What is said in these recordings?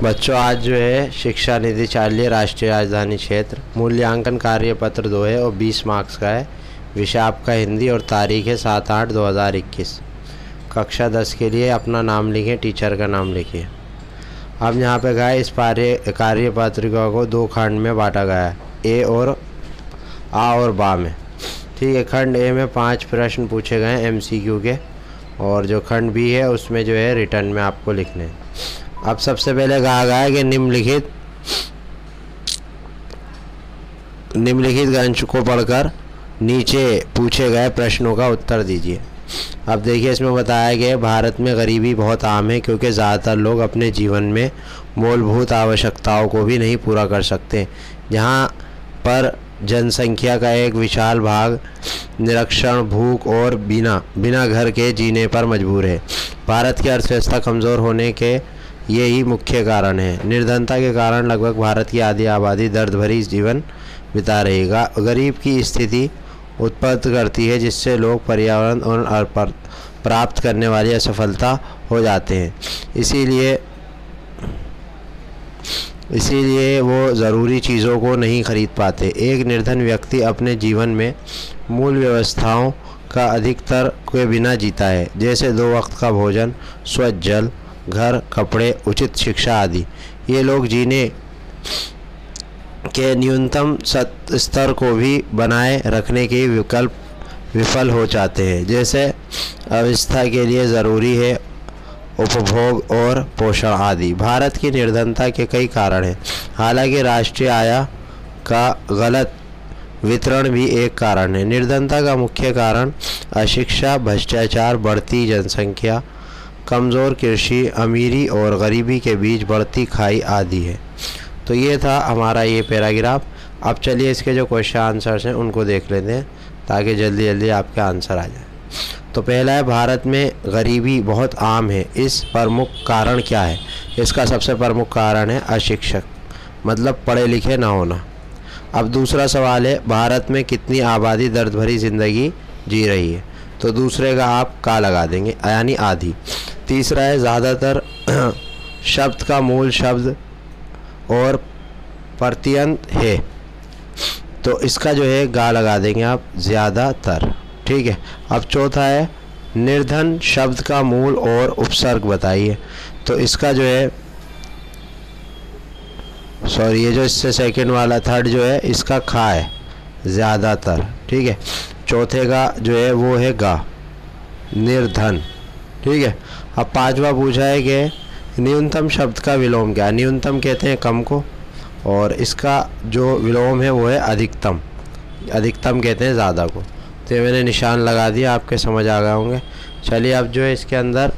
बच्चों, आज जो है शिक्षा नीति चल रही है राष्ट्रीय राजधानी क्षेत्र। मूल्यांकन कार्यपत्र 2 है और 20 मार्क्स का है। विषय आपका हिंदी और तारीख है 7/8/2021। कक्षा 10 के लिए अपना नाम लिखें, टीचर का नाम लिखिए। अब यहाँ पे गए इस कार्यपत्रिका को 2 खंड में बांटा गया है, ए और आ और बा में। ठीक है, खंड ए में 5 प्रश्न पूछे गए हैं MCQ के, और जो खंड बी है उसमें जो है रिटर्न में आपको लिखने हैं। अब सबसे पहले कहा गया है कि निम्नलिखित ग्रंथ को पढ़कर नीचे पूछे गए प्रश्नों का उत्तर दीजिए। अब देखिए, इसमें बताया गया भारत में गरीबी बहुत आम है क्योंकि ज़्यादातर लोग अपने जीवन में मूलभूत आवश्यकताओं को भी नहीं पूरा कर सकते। जहाँ पर जनसंख्या का एक विशाल भाग निरक्षर, भूख और बिना घर के जीने पर मजबूर है। भारत की अर्थव्यवस्था कमज़ोर होने के यही मुख्य कारण है। निर्धनता के कारण लगभग भारत की आधी आबादी दर्द भरी जीवन बिता रही है। गरीब की स्थिति उत्पन्न करती है जिससे लोग पर्यावरण और प्राप्त करने वाली असफलता हो जाते हैं। इसीलिए वो ज़रूरी चीज़ों को नहीं खरीद पाते। एक निर्धन व्यक्ति अपने जीवन में मूल व्यवस्थाओं का अधिकतर के बिना जीता है, जैसे 2 वक्त का भोजन, स्वच्छ जल, घर, कपड़े, उचित शिक्षा आदि। ये लोग जीने के न्यूनतम स्तर को भी बनाए रखने के विकल्प विफल हो जाते हैं, जैसे अवस्था के लिए ज़रूरी है उपभोग और पोषण आदि। भारत की निर्धनता के कई कारण हैं। हालांकि राष्ट्रीय आय का गलत वितरण भी एक कारण है। निर्धनता का मुख्य कारण अशिक्षा, भ्रष्टाचार, बढ़ती जनसंख्या, कमज़ोर कृषि, अमीरी और गरीबी के बीच बढ़ती खाई आदि है। तो ये था हमारा ये पैराग्राफ। अब चलिए इसके जो क्वेश्चन आंसर्स हैं उनको देख लेते हैं ताकि जल्दी जल्दी आपके आंसर आ जाए। तो पहला है, भारत में गरीबी बहुत आम है, इस प्रमुख कारण क्या है? इसका सबसे प्रमुख कारण है अशिक्षक, मतलब पढ़े लिखे ना होना। अब दूसरा सवाल है, भारत में कितनी आबादी दर्द भरी ज़िंदगी जी रही है? तो दूसरे का आप का लगा देंगे, यानी आधी। तीसरा है, ज़्यादातर शब्द का मूल शब्द और प्रत्यंत है, तो इसका जो है गा लगा देंगे आप, ज़्यादातर। ठीक है। अब चौथा है, निर्धन शब्द का मूल और उपसर्ग बताइए, तो इसका जो है ये जो इससे सेकंड वाला थर्ड जो है इसका खा है, ज़्यादातर। ठीक है। चौथे का जो है वो है गा, निर्धन। ठीक है। अब पांचवा पूछा है कि न्यूनतम शब्द का विलोम क्या है? न्यूनतम कहते हैं कम को, और इसका जो विलोम है वो है अधिकतम। अधिकतम कहते हैं ज़्यादा को। तो मैंने निशान लगा दिया, आपके समझ आ गए होंगे। चलिए अब जो है इसके अंदर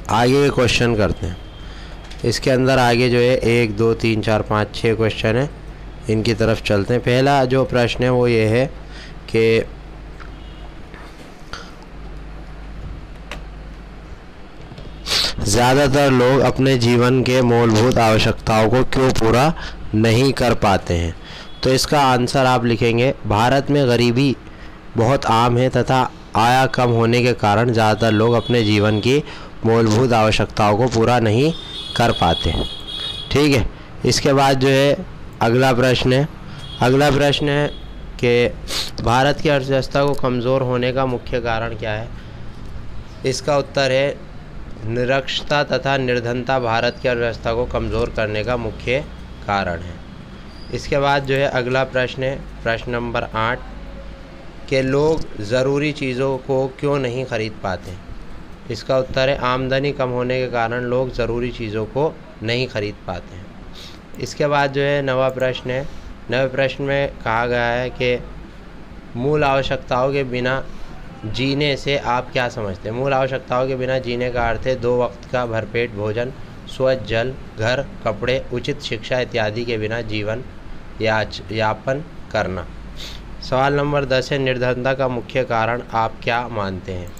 आगे के क्वेश्चन करते हैं। इसके अंदर आगे जो है 1 2 3 4 5 6 क्वेश्चन है, इनकी तरफ चलते हैं। पहला जो प्रश्न है वो ये है कि ज़्यादातर लोग अपने जीवन के मूलभूत आवश्यकताओं को क्यों पूरा नहीं कर पाते हैं? तो इसका आंसर आप लिखेंगे, भारत में गरीबी बहुत आम है तथा आय कम होने के कारण ज़्यादातर लोग अपने जीवन की मूलभूत आवश्यकताओं को पूरा नहीं कर पाते। ठीक है। इसके बाद जो है अगला प्रश्न है कि भारत की अर्थव्यवस्था को कमज़ोर होने का मुख्य कारण क्या है? इसका उत्तर है, निरक्षरता तथा निर्धनता भारत की अर्थव्यवस्था को कमज़ोर करने का मुख्य कारण है। इसके बाद जो है अगला प्रश्न है, प्रश्न नंबर 8, कि लोग ज़रूरी चीज़ों को क्यों नहीं खरीद पाते? इसका उत्तर है, आमदनी कम होने के कारण लोग ज़रूरी चीज़ों को नहीं खरीद पाते हैं। इसके बाद जो है नवा प्रश्न है। नवे प्रश्न में कहा गया है कि मूल आवश्यकताओं के बिना जीने से आप क्या समझते हैं? मूल आवश्यकताओं के बिना जीने का अर्थ है 2 वक्त का भरपेट भोजन, स्वच्छ जल, घर, कपड़े, उचित शिक्षा इत्यादि के बिना जीवन यापन करना। सवाल नंबर 10 है, निर्धनता का मुख्य कारण आप क्या मानते हैं?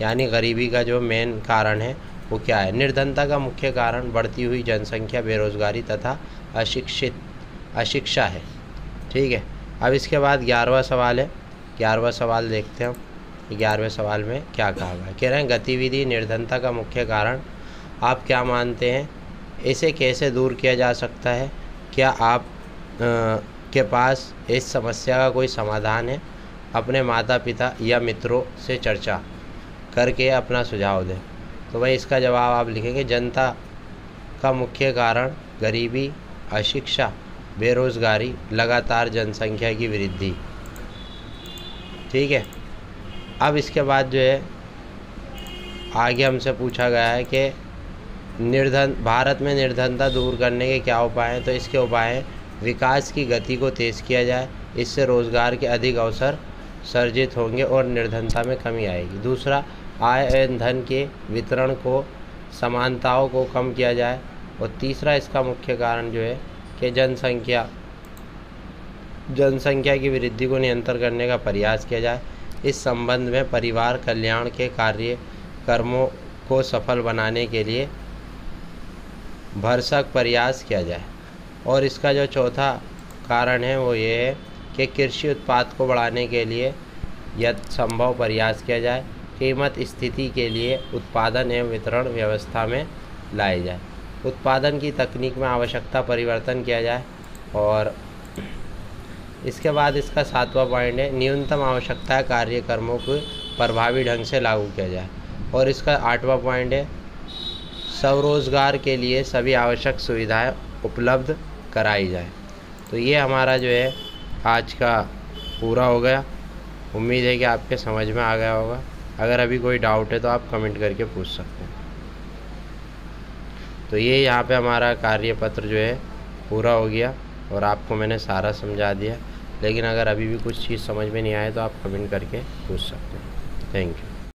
यानी गरीबी का जो मेन कारण है वो क्या है? निर्धनता का मुख्य कारण बढ़ती हुई जनसंख्या, बेरोजगारी तथा अशिक्षा है। ठीक है। अब इसके बाद 11वां सवाल है। 11वां सवाल देखते हैं। 11वें सवाल में क्या कहा गया। कह रहे हैं गतिविधि निर्धनता का मुख्य कारण आप क्या मानते हैं, इसे कैसे दूर किया जा सकता है, क्या आप के पास इस समस्या का कोई समाधान है। अपने माता पिता या मित्रों से चर्चा करके अपना सुझाव दें। तो भाई इसका जवाब आप लिखेंगे जनता का मुख्य कारण गरीबी, अशिक्षा, बेरोजगारी, लगातार जनसंख्या की वृद्धि। ठीक है। अब इसके बाद जो है आगे हमसे पूछा गया है कि भारत में निर्धनता दूर करने के क्या उपाय हैं। तो इसके उपाय हैं विकास की गति को तेज़ किया जाए, इससे रोज़गार के अधिक अवसर सर्जित होंगे और निर्धनता में कमी आएगी। दूसरा, आय एवं धन के वितरण को समानताओं को कम किया जाए। और तीसरा इसका मुख्य कारण जो है कि जनसंख्या की वृद्धि को नियंत्रण करने का प्रयास किया जाए। इस संबंध में परिवार कल्याण के कार्यक्रमों को सफल बनाने के लिए भरसक प्रयास किया जाए। और इसका जो चौथा कारण है वो ये है कि कृषि उत्पाद को बढ़ाने के लिए यथासंभव प्रयास किया जाए। कीमत स्थिति के लिए उत्पादन एवं वितरण व्यवस्था में लाए जाए। उत्पादन की तकनीक में आवश्यकता परिवर्तन किया जाए। और इसके बाद इसका 7वां पॉइंट है न्यूनतम आवश्यकता कार्यक्रमों को प्रभावी ढंग से लागू किया जाए। और इसका 8वां पॉइंट है स्वरोजगार के लिए सभी आवश्यक सुविधाएं उपलब्ध कराई जाए। तो ये हमारा जो है आज का पूरा हो गया। उम्मीद है कि आपके समझ में आ गया होगा। अगर अभी कोई डाउट है तो आप कमेंट करके पूछ सकते हैं। तो ये यहाँ पे हमारा कार्यपत्र जो है पूरा हो गया और आपको मैंने सारा समझा दिया। लेकिन अगर अभी भी कुछ चीज़ समझ में नहीं आए तो आप कमेंट करके पूछ सकते हैं। Thank you.